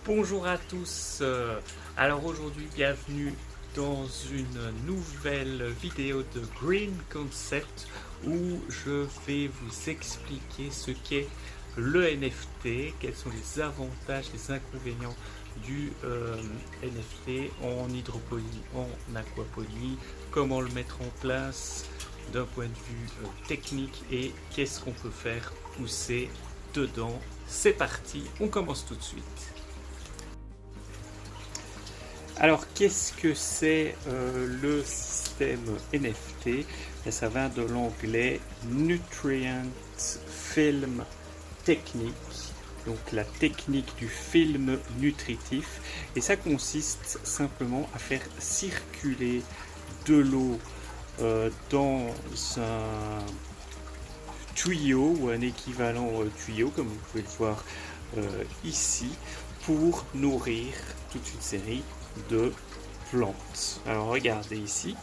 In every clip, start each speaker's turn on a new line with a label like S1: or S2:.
S1: Bonjour à tous, alors aujourd'hui bienvenue dans une nouvelle vidéo de Green Concept où je vais vous expliquer ce qu'est le NFT, quels sont les avantages, les inconvénients du NFT en hydroponie, en aquaponie, comment le mettre en place d'un point de vue technique et qu'est-ce qu'on peut faire pousser dedans. C'est parti, on commence tout de suite. Alors, qu'est-ce que c'est le système NFT? Ça vient de l'anglais Nutrient Film Technique, donc la technique du film nutritif. Et ça consiste simplement à faire circuler de l'eau dans un tuyau ou un équivalent tuyau, comme vous pouvez le voir ici, pour nourrir toute une série de plantes. Alors regardez ici,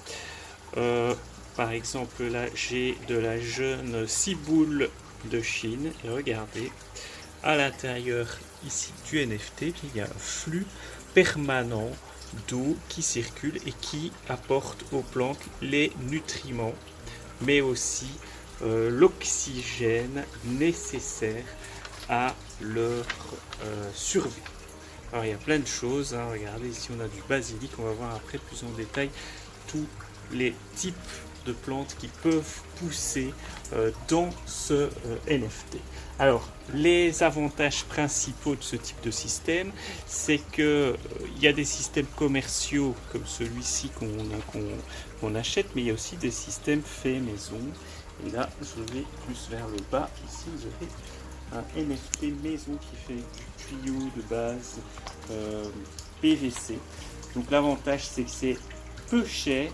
S1: par exemple là j'ai de la jeune ciboule de Chine et regardez à l'intérieur ici du NFT il y a un flux permanent d'eau qui circule et qui apporte aux plantes les nutriments mais aussi l'oxygène nécessaire à leur survie. Alors il y a plein de choses, hein. Regardez ici on a du basilic, on va voir après plus en détail tous les types de plantes qui peuvent pousser dans ce NFT. Alors les avantages principaux de ce type de système, c'est que il y a des systèmes commerciaux comme celui-ci qu'on achète, mais il y a aussi des systèmes faits maison. Et là je vais plus vers le bas, ici vous avez un NFT maison qui fait du tuyau de base PVC. Donc l'avantage c'est que c'est peu cher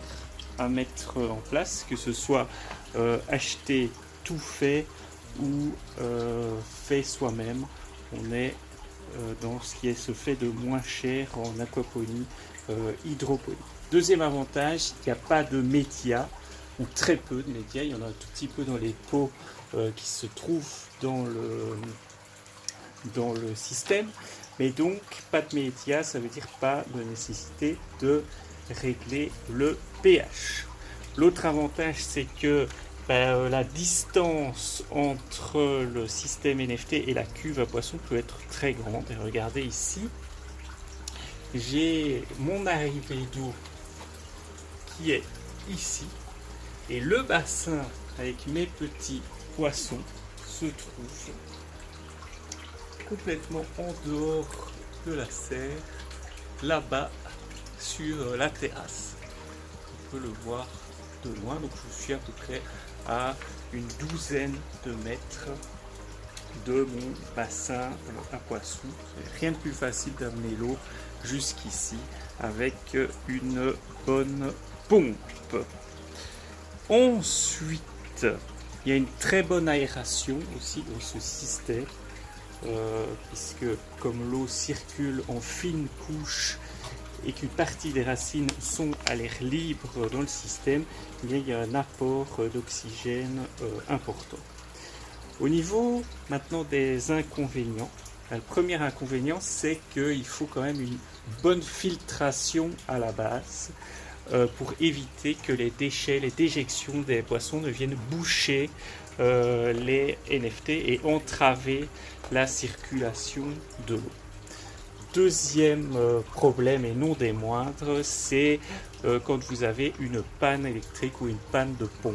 S1: à mettre en place, que ce soit acheté tout fait ou fait soi-même. On est dans ce qui se fait de moins cher en aquaponie, hydroponie. Deuxième avantage, il n'y a pas de médias, ou très peu de médias, il y en a un tout petit peu dans les pots qui se trouvent dans le système, mais donc pas de médias, ça veut dire pas de nécessité de régler le pH. L'autre avantage, c'est que la distance entre le système NFT et la cuve à poissons peut être très grande. Et regardez ici, j'ai mon arrivée d'eau qui est ici, et le bassin avec mes petits poissons se trouve complètement en dehors de la serre, là-bas sur la terrasse. On peut le voir de loin, donc je suis à peu près à une douzaine de mètres de mon bassin à poissons. Rien de plus facile d'amener l'eau jusqu'ici avec une bonne pompe. Ensuite, il y a une très bonne aération aussi dans ce système, puisque comme l'eau circule en fines couches et qu'une partie des racines sont à l'air libre dans le système, il y a un apport d'oxygène important. Au niveau maintenant des inconvénients, le premier inconvénient c'est qu'il faut quand même une bonne filtration à la base pour éviter que les déchets, les déjections des poissons ne viennent boucher les NFT et entraver la circulation de l'eau. Deuxième problème et non des moindres, c'est quand vous avez une panne électrique ou une panne de pompe.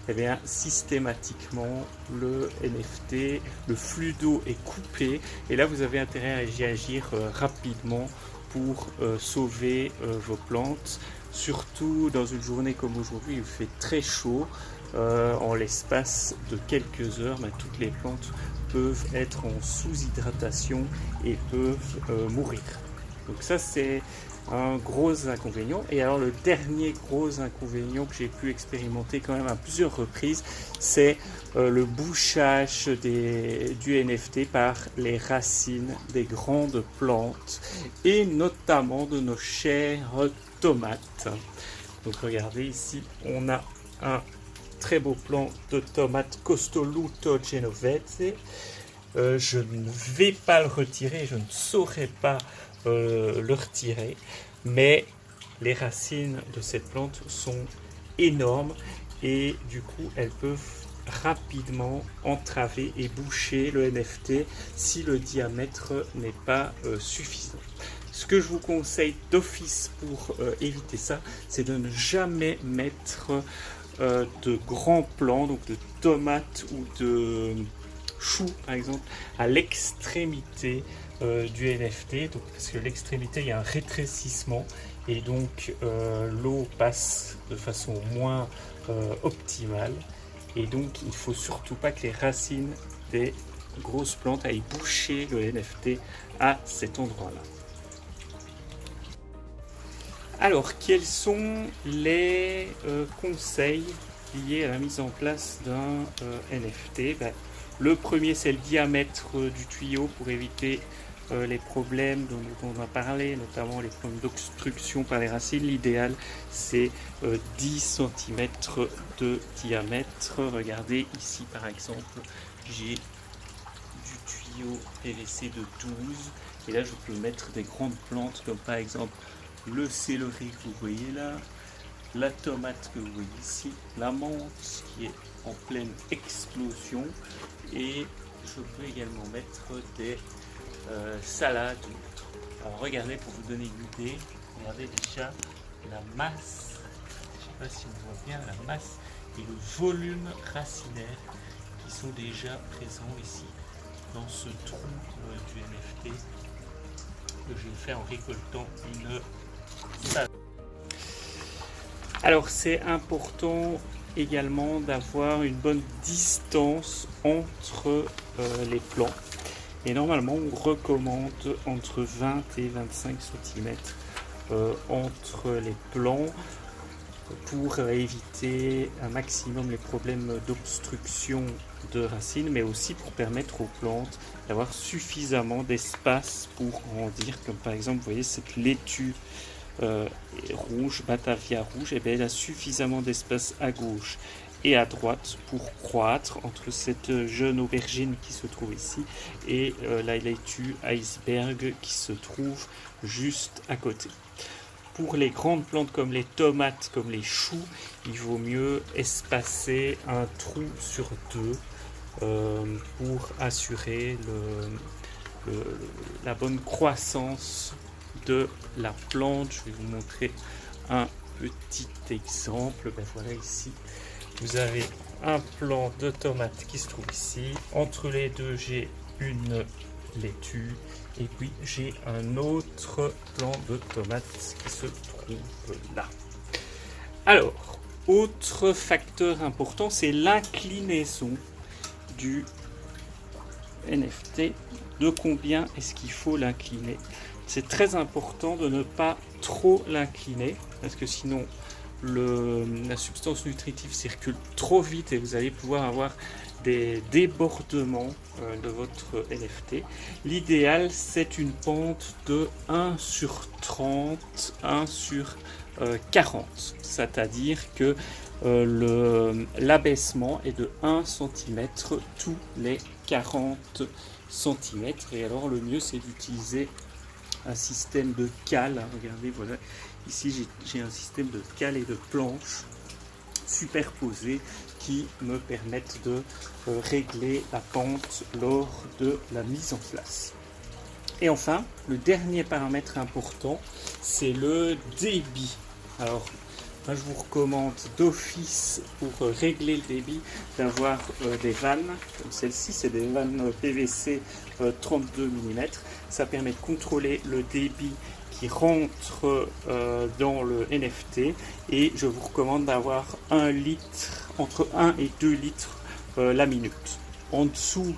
S1: Eh bien, systématiquement, le NFT, le flux d'eau est coupé et là vous avez intérêt à réagir rapidement pour sauver vos plantes. Surtout dans une journée comme aujourd'hui, il fait très chaud. En l'espace de quelques heures, toutes les plantes peuvent être en sous-hydratation et peuvent mourir. Donc ça c'est un gros inconvénient. Et alors le dernier gros inconvénient que j'ai pu expérimenter quand même à plusieurs reprises, c'est le bouchage du NFT par les racines des grandes plantes et notamment de nos chères tomates. Donc regardez ici, on a un très beau plant de tomates Costoluto Genovese je ne vais pas le retirer, je ne saurais pas le retirer, mais les racines de cette plante sont énormes et du coup elles peuvent rapidement entraver et boucher le NFT si le diamètre n'est pas suffisant. Ce que je vous conseille d'office pour éviter ça, c'est de ne jamais mettre de grands plants, donc de tomates ou de choux par exemple, à l'extrémité du NFT, donc, parce que l'extrémité il y a un rétrécissement et donc l'eau passe de façon moins optimale. Et donc, il ne faut surtout pas que les racines des grosses plantes aillent boucher le NFT à cet endroit-là. Alors, quels sont les conseils liés à la mise en place d'un NFT? Le premier, c'est le diamètre du tuyau pour éviter les problèmes dont on a parlé, notamment les problèmes d'obstruction par les racines. L'idéal, c'est 10 cm de diamètre. Regardez ici, par exemple, j'ai du tuyau PVC de 12. Et là, je peux mettre des grandes plantes, comme par exemple le céleri que vous voyez là, la tomate que vous voyez ici, la menthe qui est en pleine explosion. Et je peux également mettre des salade ou autre. Alors regardez, pour vous donner une idée, regardez déjà la masse, je ne sais pas si on voit bien la masse et le volume racinaire qui sont déjà présents ici dans ce trou du NFT que j'ai fait en récoltant une salade. Alors c'est important également d'avoir une bonne distance entre les plants. Et normalement, on recommande entre 20 et 25 cm entre les plants pour éviter un maximum les problèmes d'obstruction de racines, mais aussi pour permettre aux plantes d'avoir suffisamment d'espace pour grandir. Comme par exemple, vous voyez cette laitue rouge, Batavia rouge, et bien elle a suffisamment d'espace à gauche et à droite pour croître entre cette jeune aubergine qui se trouve ici et la laitue iceberg qui se trouve juste à côté. Pour les grandes plantes comme les tomates, comme les choux, il vaut mieux espacer un trou sur deux pour assurer la bonne croissance de la plante. Je vais vous montrer un petit exemple. Ben voilà, ici vous avez un plant de tomates qui se trouve ici. Entre les deux, j'ai une laitue. Et puis, j'ai un autre plant de tomates qui se trouve là. Alors, autre facteur important, c'est l'inclinaison du NFT. De combien est-ce qu'il faut l'incliner? C'est très important de ne pas trop l'incliner, parce que sinon, la substance nutritive circule trop vite et vous allez pouvoir avoir des débordements de votre NFT. L'idéal, c'est une pente de 1 sur 30, 1 sur 40. C'est-à-dire que l'abaissement est de 1 cm tous les 40 cm. Et alors, le mieux, c'est d'utiliser un système de cale. Regardez, voilà. Ici, j'ai un système de cale et de planches superposées qui me permettent de régler la pente lors de la mise en place. Et enfin, le dernier paramètre important, c'est le débit. Alors, moi, je vous recommande d'office pour régler le débit d'avoir des vannes, comme celle-ci, c'est des vannes PVC 32 mm. Ça permet de contrôler le débit qui rentre dans le NFT et je vous recommande d'avoir 1 litre, entre 1 et 2 litres la minute. En dessous,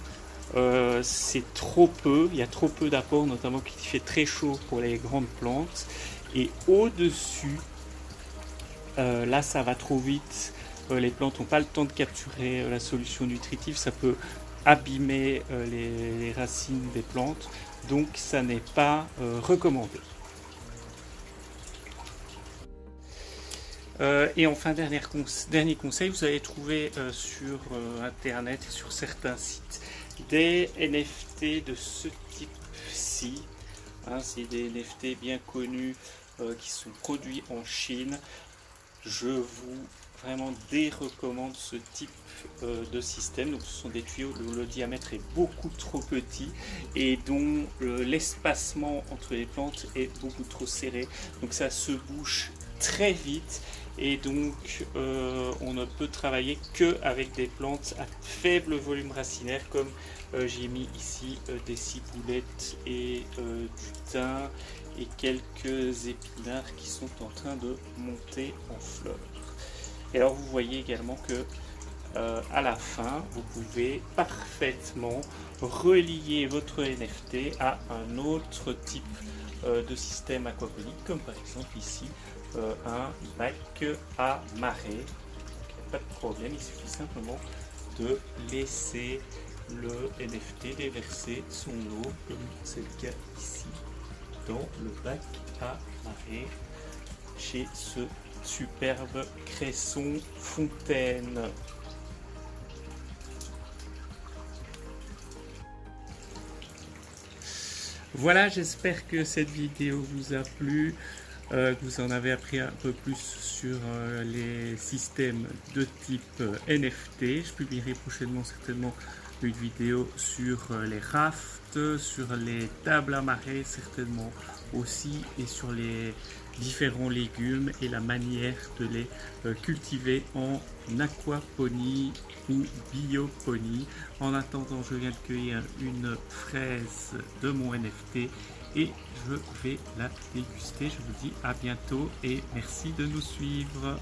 S1: c'est trop peu, il y a trop peu d'apport, notamment qu'il fait très chaud pour les grandes plantes. Et au-dessus, là ça va trop vite, les plantes n'ont pas le temps de capturer la solution nutritive, ça peut abîmer les racines des plantes, donc ça n'est pas recommandé. Et enfin, dernier conseil, vous allez trouver sur internet et sur certains sites des NFT de ce type-ci. Hein, c'est des NFT bien connus qui sont produits en Chine. Je vous vraiment dérecommande ce type de système. Donc ce sont des tuyaux où le diamètre est beaucoup trop petit et dont l'espacement entre les plantes est beaucoup trop serré. Donc ça se bouche très vite et donc on ne peut travailler que avec des plantes à faible volume racinaire comme j'ai mis ici des ciboulettes et du thym et quelques épinards qui sont en train de monter en fleurs. Et alors vous voyez également que à la fin vous pouvez parfaitement relier votre NFT à un autre type de système aquaponique, comme par exemple ici un bac à marée. Donc, pas de problème, il suffit simplement de laisser le NFT déverser son eau, comme c'est le cas ici, dans le bac à marée chez ce superbe cresson fontaine. Voilà, j'espère que cette vidéo vous a plu, que vous en avez appris un peu plus sur les systèmes de type NFT. Je publierai prochainement certainement une vidéo sur les rafts, sur les tables à marée certainement aussi, et sur les différents légumes et la manière de les cultiver en aquaponie ou bioponie. En attendant, je viens de cueillir une fraise de mon NFT et je vais la déguster. Je vous dis à bientôt et merci de nous suivre.